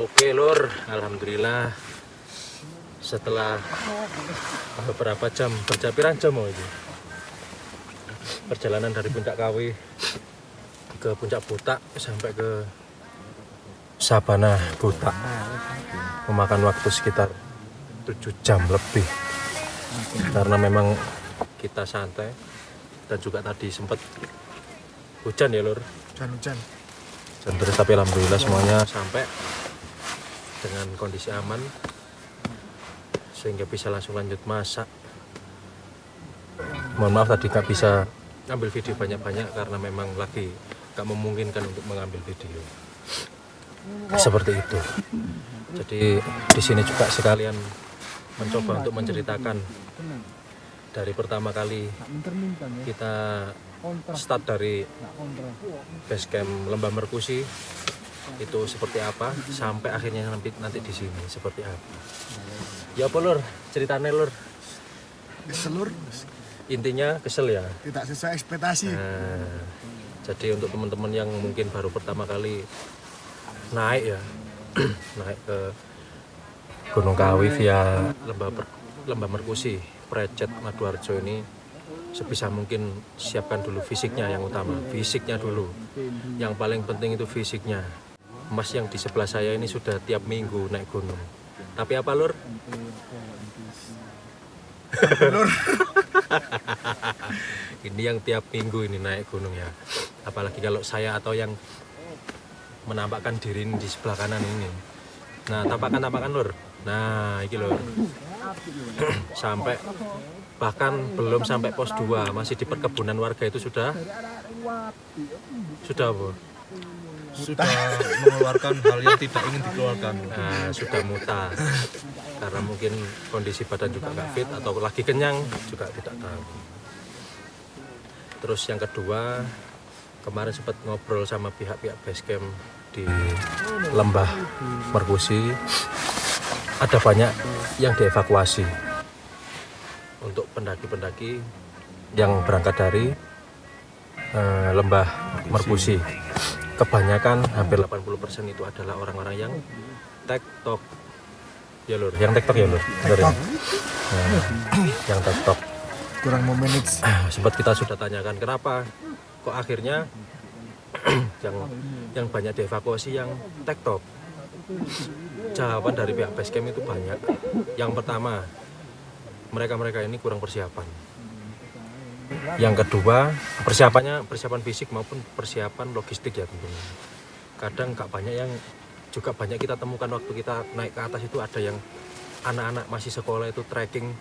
Oke Lur, alhamdulillah setelah beberapa jam, berjapiran jam itu perjalanan dari Puncak Kawi ke Puncak Butak sampai ke Sabana Butak memakan waktu sekitar 7 jam lebih karena memang kita santai dan juga tadi sempat hujan ya Lur. Hujan. Dan terus tapi alhamdulillah semuanya sampai dengan kondisi aman sehingga bisa langsung lanjut masak. Mohon maaf tadi nggak bisa ambil video banyak-banyak karena memang lagi nggak memungkinkan untuk mengambil video seperti itu. Jadi di sini juga sekalian mencoba untuk menceritakan dari pertama kali kita start dari base camp Lembah Merkusi itu seperti apa sampai akhirnya nanti di sini seperti apa. Ya apa Lur, ceritanya Lur? Kesel Lur. Intinya kesel ya. Tidak sesuai ekspektasi. Nah, jadi untuk teman-teman yang mungkin baru pertama kali naik ya, naik ke Gunung Kawi via Lembah Merkusi, Precet, Maduarjo ini, sebisa mungkin siapkan dulu fisiknya yang utama, fisiknya dulu. Yang paling penting itu fisiknya. Mas yang di sebelah saya ini sudah tiap minggu naik gunung. Tapi apa Lur? Lur. Ini yang tiap minggu ini naik gunung ya. Apalagi kalau saya atau yang menampakkan diri di sebelah kanan ini. Nah, tampakan Lur. Nah, ini Lur. Sampai bahkan belum sampai pos 2, masih di perkebunan warga itu sudah apa? Sudah mengeluarkan hal yang tidak ingin dikeluarkan. Nah, sudah muta karena mungkin kondisi badan juga nggak fit atau lagi kenyang juga tidak tahu. Terus yang kedua, kemarin sempat ngobrol sama pihak-pihak base camp di Lembah Merkusi, ada banyak yang dievakuasi untuk pendaki-pendaki yang berangkat dari Lembah Merkusi. Kebanyakan hampir 80% itu adalah orang-orang yang tektok ya Lur, yang tektok ya Lur, benar ya? Nah, yang tektok Kurang mau manage. sempat kita sudah tanyakan kenapa kok akhirnya yang banyak dievakuasi yang tektok. Jawaban dari pihak base camp itu banyak. Yang pertama, mereka ini kurang persiapan. Yang kedua, persiapan fisik maupun persiapan logistik ya tentunya. Kadang nggak banyak yang juga banyak kita temukan waktu kita naik ke atas itu ada yang anak-anak masih sekolah itu trekking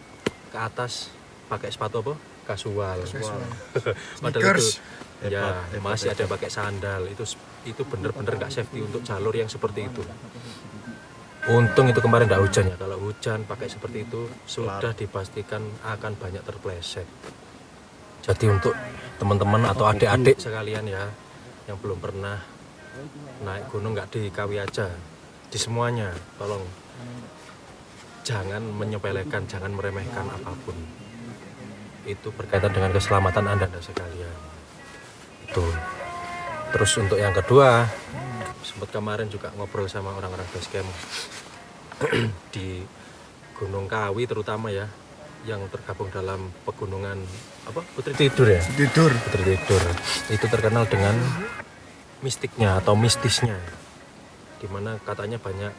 ke atas pakai sepatu apa? Kasual. Padahal itu ya masih ada pakai sandal. Itu bener-bener nggak safety untuk jalur yang seperti itu. Untung itu kemarin nggak hujan ya. Kalau hujan pakai seperti itu sudah dipastikan akan banyak terpleset. Jadi untuk teman-teman atau adik-adik sekalian ya yang belum pernah naik gunung nggak di Kawi aja, di semuanya tolong jangan menyepelekan, jangan meremehkan apapun. Itu berkaitan dengan keselamatan Anda sekalian. Itu. Terus untuk yang kedua, sempat kemarin juga ngobrol sama orang-orang base camp di Gunung Kawi terutama ya, yang tergabung dalam pegunungan apa? Putri Tidur ya? Putri Tidur. Itu terkenal dengan mistiknya atau mistisnya. Dimana katanya banyak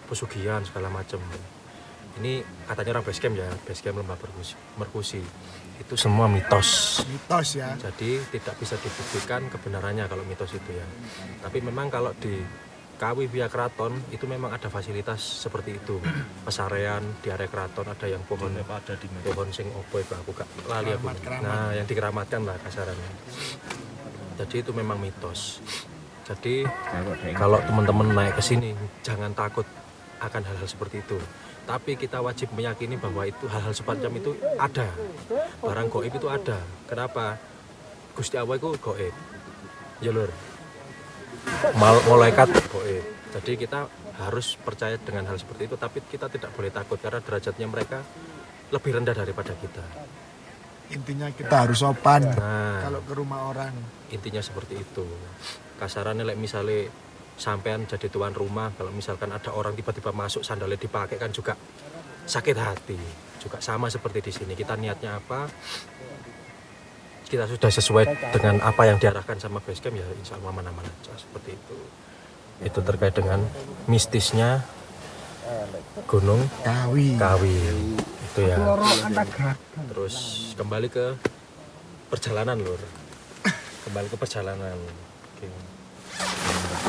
pesugihan segala macam. Ini katanya orang base camp ya, base camp Lembah Merkusi. Itu semua mitos. Mitos ya. Jadi tidak bisa dibuktikan kebenarannya kalau mitos itu ya. Tapi memang kalau di Kawi via keraton itu memang ada fasilitas seperti itu. Pesarean di area keraton ada yang pohon sing opo itu aku gak lali aku. Nah, yang dikeramatkan lah kasarannya. Jadi itu memang mitos. Jadi kalau teman-teman naik ke sini jangan takut akan hal-hal seperti itu. Tapi kita wajib meyakini bahwa itu hal-hal semacam itu ada. Barang gaib itu ada. Kenapa? Gusti Allah itu gaib. Ya Lur. Malaikat gaib. Jadi kita harus percaya dengan hal seperti itu, tapi kita tidak boleh takut karena derajatnya mereka lebih rendah daripada kita. Intinya kita harus sopan Nah, kalau ke rumah orang. intinya seperti itu. Kasarannya misalnya sampean jadi tuan rumah, kalau misalkan ada orang tiba-tiba masuk sandalnya dipakai kan juga sakit hati. Juga sama seperti di sini, kita niatnya apa, kita sudah sesuai dengan apa yang diarahkan sama basecamp, ya insya Allah aman-aman aja, seperti itu. Itu terkait dengan mistisnya Gunung Kawi. itu ya. Terus kembali ke perjalanan lur, Oke.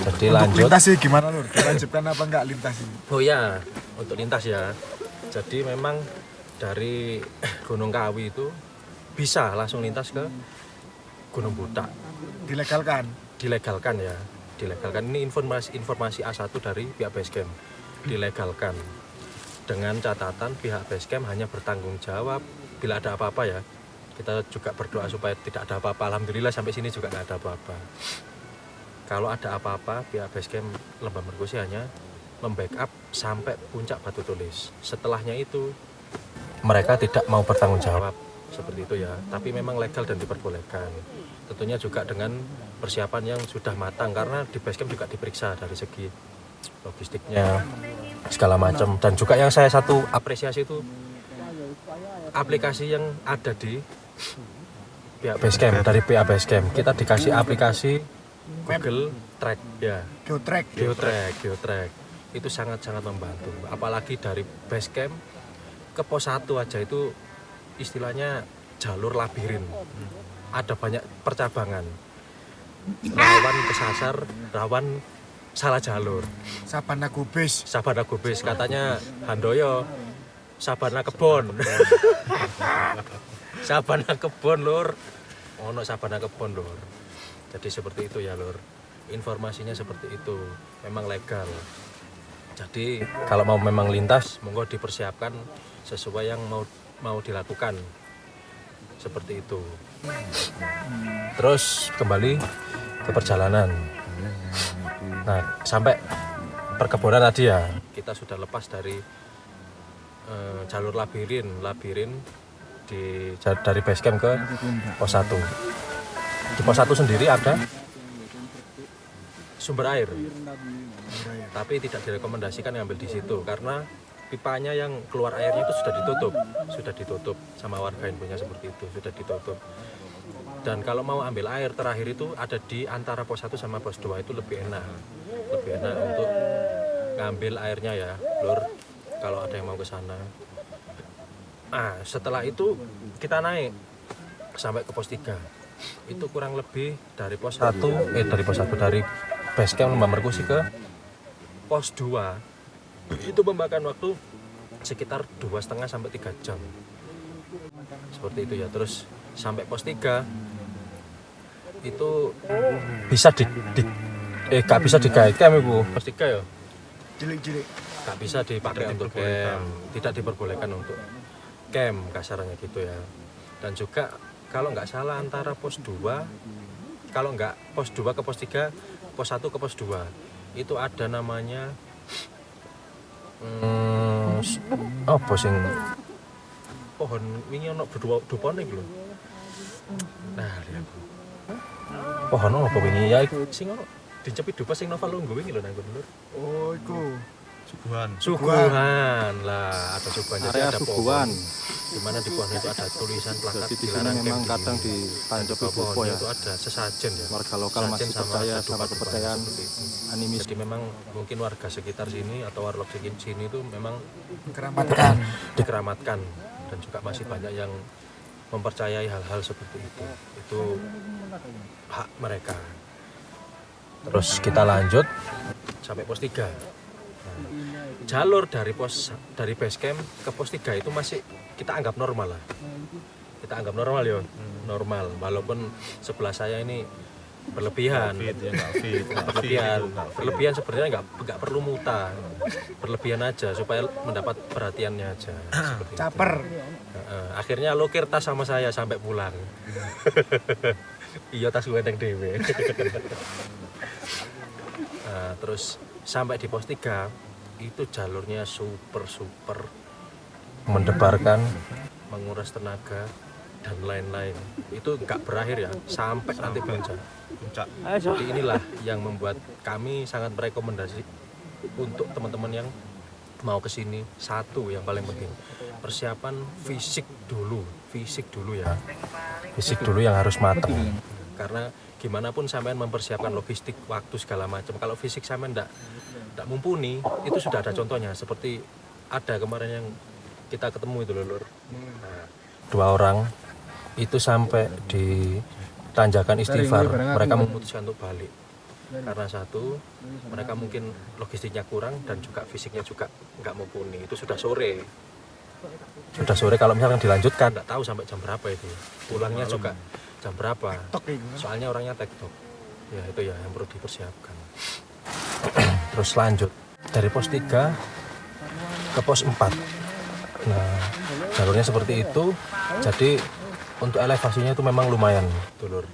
Jadi Untuk lanjut. lintas sih gimana Lur? Dilanjutkan apa enggak lintas ini? Oh ya, untuk lintas ya. Jadi memang dari Gunung Kawi itu bisa langsung lintas ke Gunung Butak. Dilegalkan ya. Ini informasi A1 dari pihak basecamp. Dilegalkan. Dengan catatan pihak basecamp hanya bertanggung jawab bila ada apa-apa ya. Kita juga berdoa supaya tidak ada apa-apa. Alhamdulillah sampai sini juga nggak ada apa-apa. Kalau ada apa-apa, pihak basecamp Lembah Merkusi hanya membackup sampai puncak Batu Tulis. Setelahnya itu mereka tidak mau bertanggung jawab seperti itu ya. Tapi memang legal dan diperbolehkan. Tentunya juga dengan persiapan yang sudah matang karena di basecamp juga diperiksa dari segi logistiknya segala macam. Dan juga yang saya satu apresiasi itu aplikasi yang ada di pihak basecamp, dari pihak basecamp kita dikasih aplikasi Google Track ya. Geotrack itu sangat-sangat membantu. Apalagi dari basecamp ke pos 1 aja itu istilahnya jalur labirin. Ada banyak percabangan. Rawan kesasar, rawan salah jalur. Sabana Gubis. Katanya Handoyo Sabana Kebon. Sabana Kebon lur. Ono Sabana Kebon lur. Jadi seperti itu ya lur. Informasinya seperti itu. Memang legal. Jadi kalau mau memang lintas, monggo dipersiapkan sesuai yang mau dilakukan. Seperti itu. Terus kembali ke perjalanan. Nah, sampai perkebunan tadi ya, kita sudah lepas dari jalur labirin dari basecamp ke pos 1. Di pos 1 sendiri ada sumber air, tapi tidak direkomendasikan ngambil di situ karena pipanya yang keluar airnya itu sudah ditutup sama warga infonya seperti itu, sudah ditutup. Dan kalau mau ambil air terakhir itu ada di antara pos 1 sama pos 2, itu lebih enak untuk ngambil airnya ya lur, kalau ada yang mau ke sana. Nah, setelah itu kita naik sampai ke pos 3. Itu kurang lebih dari pos 1 dari basecamp Lembah Merkusi ke pos 2 itu memakan waktu sekitar 2,5 sampai 3 jam. Seperti itu ya. Terus sampai pos 3 itu bisa gak bisa digait camp ibu. Pos 3 ya. Cilik-cilik. Gak bisa dipakai untuk camp, tidak diperbolehkan untuk camp kasarnya gitu ya. Dan juga kalau nggak salah antara pos 2, kalau nggak pos 2 ke pos 3, pos 1 ke pos 2 itu ada namanya apa sing pohon wingi ono dupone iki lho. Nah, lihat. Pohon apa wingi ya sing ono dicepi dupa sing Nova Lungguh wingi lho nang kono. Oh, iku. Suguhan lah, ada suguhan. Jadi Area ada suguhan. pohon di mana di pohon itu ada tulisan plakat Jadi di sini dilarang memang camping. kadang ditanjep Di popo pohonnya ya. itu ada sesajen ya. Warga lokal masih Sesajen percaya ada sama dupa-dupa kepercayaan seperti itu. animis. Jadi memang mungkin warga sekitar sini atau warlock sini itu memang dikeramatkan dan juga masih banyak yang mempercayai hal-hal seperti itu. Itu hak mereka. Terus kita lanjut sampai pos 3. Jalur dari basecamp ke pos 3 itu masih kita anggap normal lah. Kita anggap normal ya, normal. Walaupun sebelah saya ini berlebihan. Berlebihan sebenarnya nggak perlu muta. Berlebihan aja supaya mendapat perhatiannya aja. Seperti itu. Caper. Akhirnya lokir tas sama saya sampai pulang. Iya, tas gue neng dewe. Nah, terus sampai di pos 3 itu jalurnya super mendebarkan, menguras tenaga dan lain-lain. Itu nggak berakhir ya sampai nanti puncak. puncak. Jadi inilah yang membuat kami sangat merekomendasi untuk teman-teman yang mau ke sini. Satu yang paling penting, persiapan fisik dulu ya. Fisik dulu yang harus matang. Karena gimana pun sampean mempersiapkan logistik, waktu segala macam, kalau fisik sampean enggak mumpuni, itu sudah ada contohnya. Seperti ada kemarin yang kita ketemu itu Lur. Nah, 2 orang itu sampai di tanjakan Istighfar, mereka memutuskan untuk balik. Karena satu, mereka mungkin logistiknya kurang dan juga fisiknya juga nggak mumpuni. Itu sudah sore. Kalau misalkan dilanjutkan, nggak tahu sampai jam berapa itu. Pulangnya juga jam berapa. Soalnya orangnya tektok. Ya itu ya yang perlu dipersiapkan. Terus lanjut dari pos 3 ke pos 4. Nah, jalurnya seperti itu. Jadi untuk elevasinya itu memang lumayan, Lur.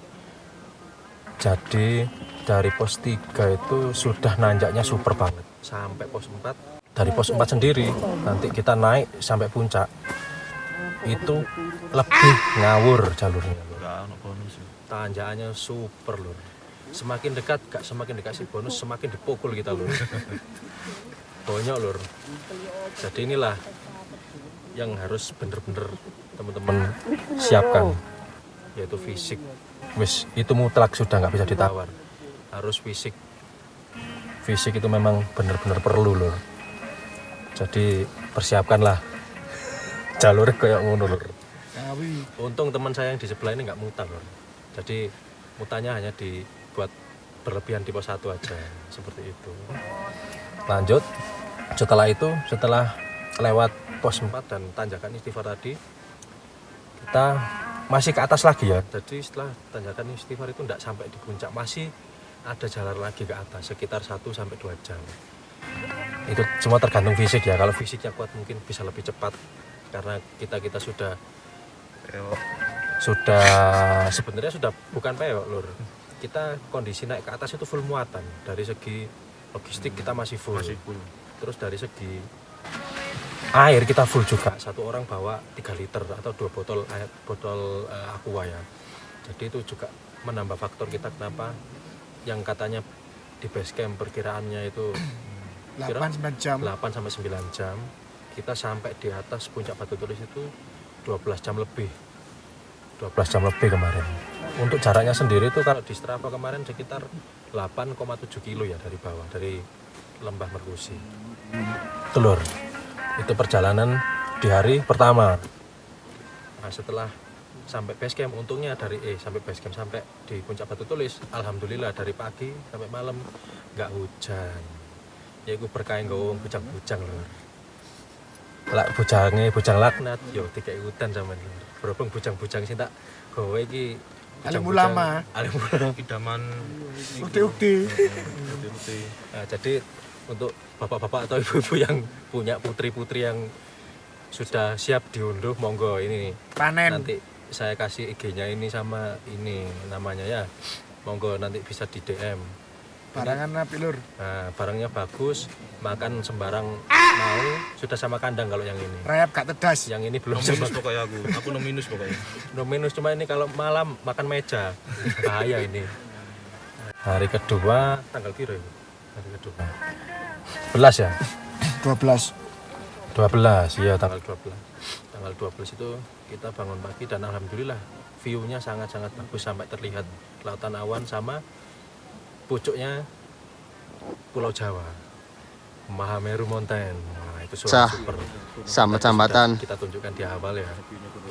Jadi dari pos 3 itu sudah nanjaknya super banget sampai pos 4. Dari pos 4 sendiri nanti kita naik sampai puncak itu lebih ngawur jalurnya, Lur. Tanjakannya super, Lur. Semakin dekat dikasih bonus, semakin dipukul kita, Lur. Bonyok, Lur. Jadi inilah yang harus bener-bener teman-teman siapkan, yaitu fisik. Wis itu mutlak, sudah nggak bisa ditawar, harus fisik itu memang benar-benar perlu Lur. Jadi persiapkanlah jalur kayak ngono Lur. Untung teman saya yang di sebelah ini nggak mutar Lur, jadi mutannya hanya dibuat berlebihan di pos 1 aja, seperti itu. Lanjut setelah lewat pos 4 dan tanjakan Istighfar tadi, kita masih ke atas lagi ya. Jadi setelah tanjakan Istighfar itu tidak sampai di puncak, masih ada jalan lagi ke atas sekitar 1-2 jam. Itu semua tergantung fisik ya. Kalau fisiknya kuat mungkin bisa lebih cepat, karena kita sudah sebenarnya sudah bukan pewok Lur. Kita kondisi naik ke atas itu full muatan. Dari segi logistik kita masih full. Terus dari segi air kita full juga, satu orang bawa 3 liter atau 2 botol aqua ya. Jadi itu juga menambah faktor kita kenapa yang katanya di base camp perkiraannya itu 8-9 jam. 8-9 jam. Kita sampai di atas puncak Batu Tulis itu 12 jam lebih kemarin. Untuk jaraknya sendiri itu kalau di Strava kemarin sekitar 8,7 kilo ya dari bawah, dari Lembah Merkusi. Telur. Itu perjalanan di hari pertama. Nah, setelah sampai base camp, untungnya sampai base camp, sampai di puncak Batu Tulis, alhamdulillah dari pagi sampai malam nggak hujan. Ya iku berkah nggo bujang-bujang Lur. Lak bujang laknat yo dikai hutan sampean. Berhubung bujang-bujang sing tak gawe iki Alim ulama. Idaman Ukti-ukti. Nah, jadi untuk bapak-bapak atau ibu-ibu yang punya putri-putri yang sudah siap diunduh, monggo ini Panen. nanti saya kasih IG-nya ini sama ini namanya ya, monggo nanti bisa di DM. Barangan api Lur. Nah, barangnya bagus, makan sembarang mau, sudah sama kandang kalau yang ini. Rayap gak tedas. Yang ini belum minus pokoknya aku no minus pokoknya. No minus, cuma ini kalau malam makan meja bahaya ini. Hari kedua tanggal kira ini. Hari kedua 11 ya? 12. 12, iya tanggal 12. Tanggal 12 itu kita bangun pagi dan alhamdulillah view-nya sangat-sangat bagus, sampai terlihat lautan awan sama pucuknya Pulau Jawa, Mahameru Mountain. Nah, itu super. Sama jambatan. Kita tunjukkan di awal ya.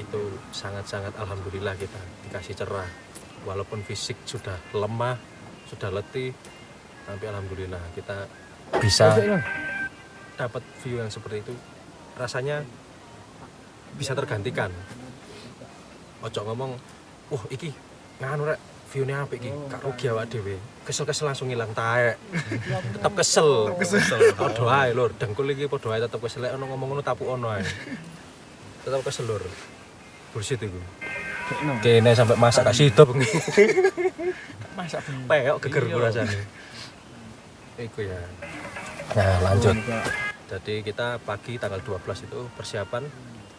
Itu sangat-sangat alhamdulillah kita dikasih cerah. Walaupun fisik sudah lemah, sudah letih, tapi alhamdulillah kita bisa dapat view yang seperti itu. Rasanya bisa tergantikan. Ojo ngomong, "Wah, iki nganu rek, view-nya apik iki, gak rugi awak dhewe." Kesel-kesel langsung hilang taek. Tetep kesel. Padha ae lur, dengkul iki padha ae tetep kesel. Lek ono ngomong ngono tapuk ono ae. Tetep kesel lur. Bullshit iku. Kene sampai masak gak sido bengi. Masak Peok geger rasane. Iku ya. Nah, lanjut. Jadi kita pagi tanggal 12 itu persiapan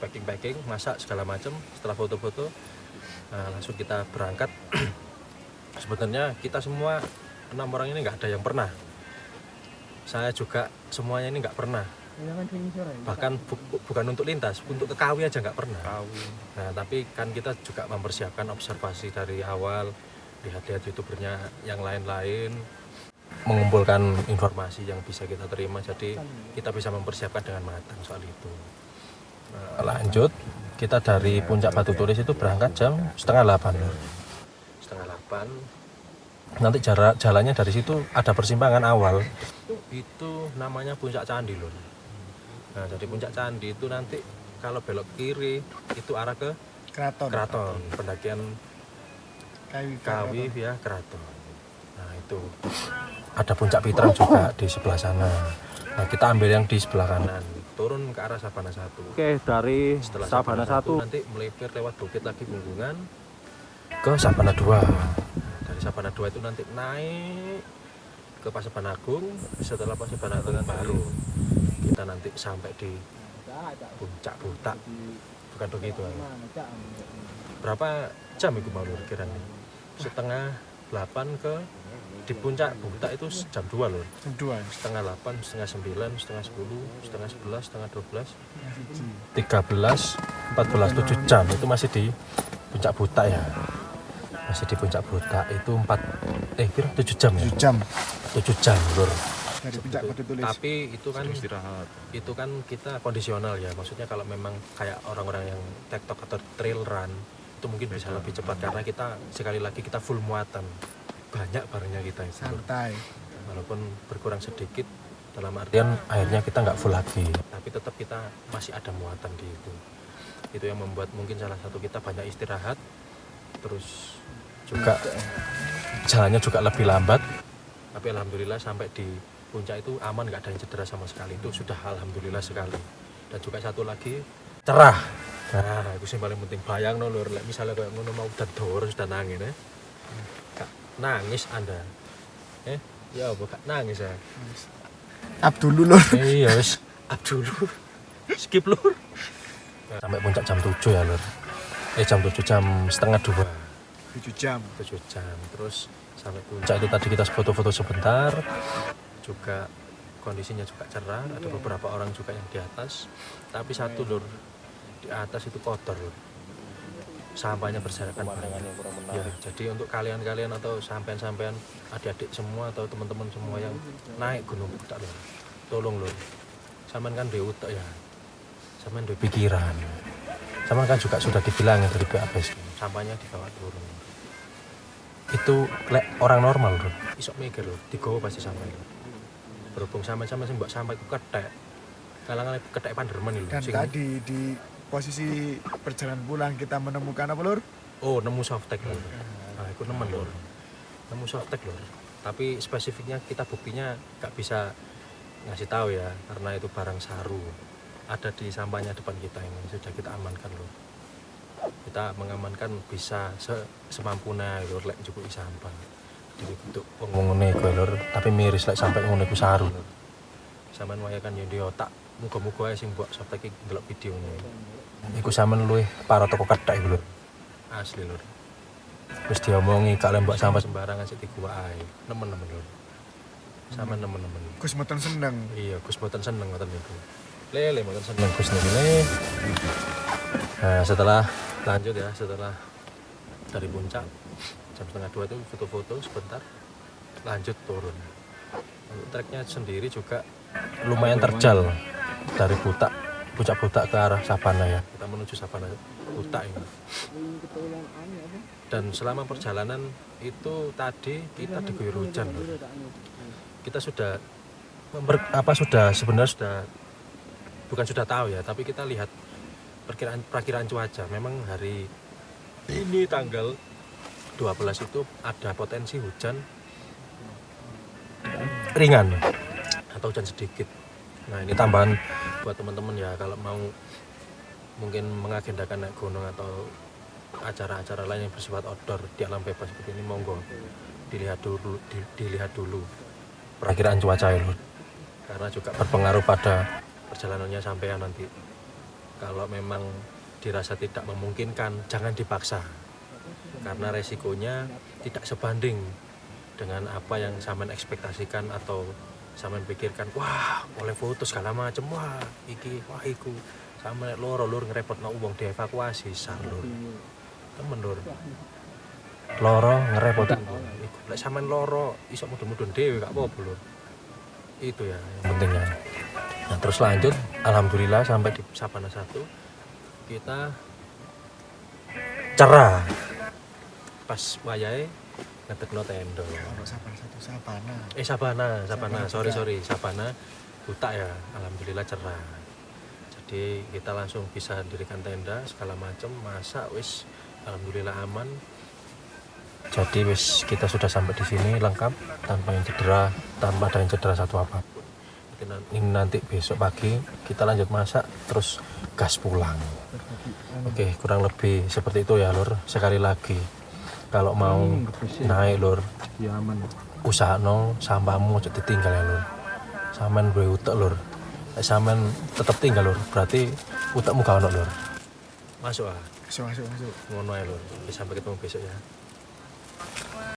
packing, masak segala macam. Setelah foto-foto, nah, langsung kita berangkat Sebenarnya kita semua 6 orang ini nggak ada yang pernah. Saya juga semuanya ini nggak pernah. Bahkan bukan untuk lintas, untuk ke Kawi aja nggak pernah. Nah, tapi kan kita juga mempersiapkan observasi dari awal, lihat-lihat youtubernya yang lain-lain, mengumpulkan informasi yang bisa kita terima, jadi kita bisa mempersiapkan dengan matang soal itu. Nah, lanjut, kita dari Puncak Batu Tulis itu berangkat jam setengah 8. Setengah 8. Nanti jalannya dari situ ada persimpangan awal, itu namanya Puncak Candi loh. Nah, jadi Puncak Candi itu nanti kalau belok kiri itu arah ke Keraton, pendakian Kawi via Keraton. Nah, itu ada Puncak Pitrang juga di sebelah sana. Nah, kita ambil yang di sebelah kanan, turun ke arah Sabana 1. Oke, dari setelah Sabana 1 nanti melipir lewat bukit lagi Punggungan ke Sabana 2. Dari Sabana 2 itu nanti naik ke Paseban Agung. Setelah Paseban Agung baru kita nanti sampai di Puncak Butak. Bukan begitu ya? Berapa jam itu mau kiranya? Setengah 8 ke di Puncak Butak itu jam 2 loh. Jam 2. Setengah 8, setengah 9, setengah 10, setengah 11, setengah 12, 13, 14, 7 jam itu masih di Puncak Butak ya. Masih di Puncak Butak itu 7 jam ya. 7 jam 7 jam lur. dari Puncak Batu Tulis. Tapi itu kan istirahat. Itu kan kita kondisional ya. Maksudnya kalau memang kayak orang-orang yang TikTok atau trail run itu mungkin bisa lebih cepat karena kita sekali lagi kita full muatan. Banyak barangnya kita itu. Santai. Walaupun berkurang sedikit dalam artian akhirnya kita nggak full lagi, tapi tetap kita masih ada muatan di itu. Itu yang membuat mungkin salah satu kita banyak istirahat, terus juga jalannya juga lebih lambat. Tapi alhamdulillah sampai di puncak itu aman, nggak ada yang cedera sama sekali. Itu sudah alhamdulillah sekali. Dan juga satu lagi cerah. Nah, itu yang paling penting. Bayang no lur, misalnya kayak ngono mau udah dor sudah nangis ya. Nangis Anda. Ya bukan nangis ya. Abdul lur. Iya wis Abdul. Skip lur. Sampai puncak jam 7 ya lur. Jam 7 jam setengah 2. 7 jam. 7 jam. Terus sampai puncak itu tadi kita foto-foto sebentar. Juga kondisinya juga cerah, ada beberapa orang juga yang di atas. Tapi satu lur, di atas itu kotor lur. Sampahnya berserakan banyak. Ya, jadi untuk kalian-kalian atau sampean-sampean adik-adik semua atau teman-teman semua yang naik Gunung Butak lur, tolong lur. Sampean kan duwe utek ya. Sampean duwe pikiran. Sampean kan juga sudah dibilangin dari BAPS, sampahnya dibawa turun. Itu orang normal lur, isok mikir lur, digowo pasti sampai. Berhubung sama-sama sing mbok sampai ku kethek. Kalangan kethek Panderman lho. Dan tadi di posisi perjalanan pulang kita menemukan apa lur? Oh, nemu softtek lur. Nah, itu nemen lur. Nemu softtek lur. Tapi spesifiknya kita buktinya nggak bisa ngasih tahu ya, karena itu barang saru. Ada di sampahnya depan kita ini, sudah kita amankan lur. Kita mengamankan bisa semampunya lur lek njupuki sampah. Untuk ngene iku lur, tapi miris lek sampai ngono iku saru lur. Sampeyan wayakan yo di otak, muga-muga ae sing mbok softtek iki ndelok videone. Iku sampean luwih para toko kethek iku lur. Asli lur. Terus diomongi kalian mbok sampah sembarangan sik digua ae. Nemen-nemen lur. Sampeyan nemen-nemen. Gus mboten seneng. Iya, Gus mboten seneng ngoten niku. Lele mboten seneng Gus niku le. Nah, setelah lanjut ya, setelah dari puncak jam setengah 2 itu foto-foto sebentar, lanjut turun. Untuk treknya sendiri juga lumayan terjal dari Puncak Butak ke arah Sabana ya. Kita menuju Sabana Butak ini. Dan selama perjalanan itu tadi kita diguyur hujan. Kita sudah sebenarnya sudah bukan sudah tahu ya, tapi kita lihat perkiraan cuaca. Memang hari ini tanggal 12 itu ada potensi hujan ringan atau hujan sedikit. Nah, ini tambahan buat teman-teman ya, kalau mau mungkin mengagendakan naik gunung atau acara-acara lain yang bersifat outdoor di alam bebas seperti ini, monggo dilihat dulu perkiraan cuaca itu, karena juga berpengaruh pada perjalanannya sampean nanti. Kalau memang dirasa tidak memungkinkan, jangan dipaksa. karena resikonya tidak sebanding dengan apa yang sampean ekspektasikan atau sampean pikirkan. Wah, oleh foto segala macam, wah iki, wah iku. Sampe loro lur ngerepotno wong dievakuasi sar lur. Temen lur. Loro ngerepotin wong. Iku lek sampean loro iso mudun-mudun dhewe gak apa-apa lur. Itu ya yang pentingnya. Nah, terus lanjut, alhamdulillah sampai di Sabana 1 kita cerah. Pas wayahe ngetekno tenda. Kalau Sabana. Sabana, sorry, Sabana buta ya, alhamdulillah cerah. Jadi kita langsung bisa dirikan tenda segala macam, masak wis alhamdulillah aman. Jadi wis kita sudah sampai di sini lengkap tanpa ada yang cedera satu apapun. Ini nanti besok pagi kita lanjut masak terus gas pulang. Oke, kurang lebih seperti itu ya lur. Sekali lagi kalau mau naik lur, usahano sampahmu aja ditinggal ya lur. Sampean duwe utek lur. Nek sampean tetep tinggal lur, berarti utekmu gak ono lur. Masuk ah. Masuk. Ngono ae lur. Sampai ketemu besok ya.